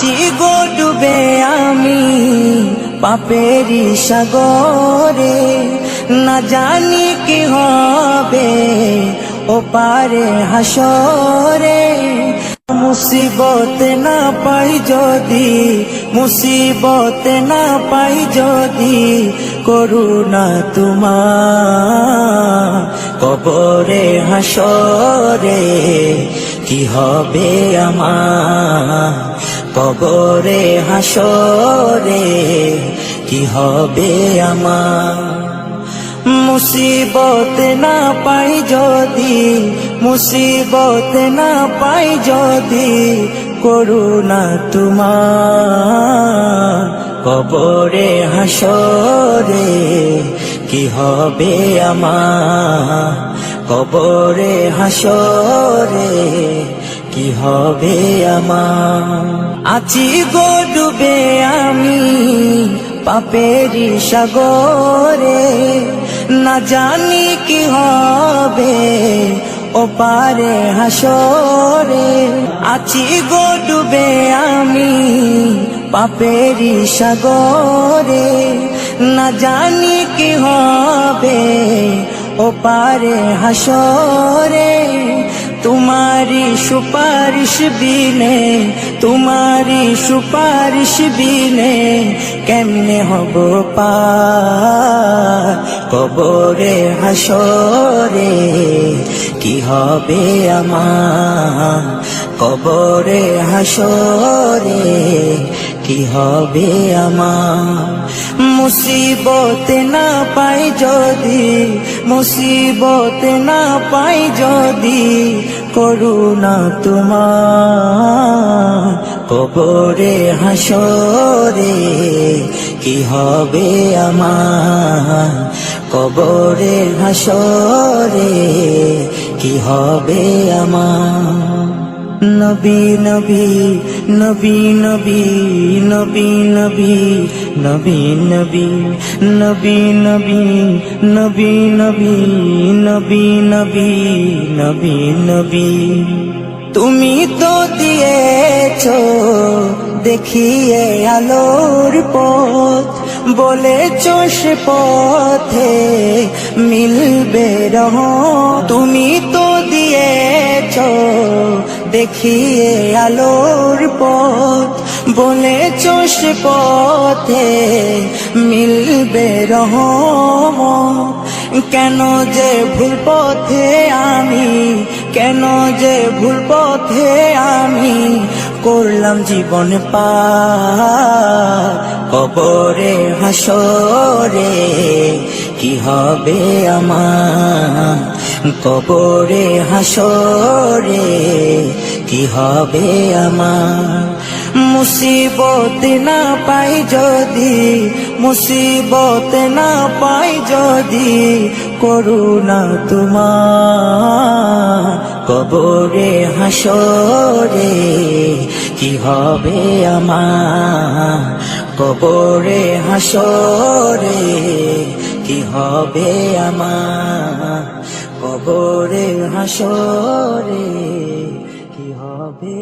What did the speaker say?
আছি গো ডুবে আমি পাপেরি সাগরে, না জানি কি হবে ও পারে হাসরে। মুসিবত না পাই যদি, মুসিবত না পাই যদি, করুণা তোমার কবরে হাসরে কি হবে আমার, কবরে হাসরে কি হবে আমার। মুসিবত না পাই যদি, মুসিবত না পাই যদি, করুণা তোমার কবরে হাসরে কি হবে আমার, কবরে হাসরে কি হবে আমার। আছি গো ডুবে আমি পাপেরি সাগরে, না জানি কি হবে ও পারে হাসরে। আছি গো ডুবে আমি পাপেরি সাগরে, না জানি কি হবে ও পারে হাসরে। তোমারি সুপারিশ বিনে, তোমারি সুপারিশ বিনে কেমনে হব পার কবরে হাসরে কি হবে আমার, কবরে হাসরে কি হবে আমার। মুসিবত না পাই যদি, মুসিবত না পাই যদি, করুণা তোমার কবরে হাসরে কি হবে আমার, কবরে হাসরে কি হবে আমার। নবী নবী নবী নবী নবী নবী নবী নবী নবী নবী নবী নবী নবী নবী নবী নবী। তুমি তো দিয়েছো দেখিয়ে আলোর পথ, বলেছো সে পথে মিলবে রহমত। তুমি তো দিয়েছো দেখিয়ে আলোর পথ, বলেছো সে পথে মিলবে রহমত। কেন যে ভুল পথে আমি, কেন যে ভুল পথে আমি করলাম জীবন পার কবরে হাসরে কি হবে আমার, কবরে হাসরে কি হবে আমার। মুসিবত না পাই যদি, মুসিবত না পাই যদি, করুণা তোমার কবরে হাসরে কি হবে আমার, কবরে হাসরে কি হবে আমার, কবরে হাসরে কি হবে।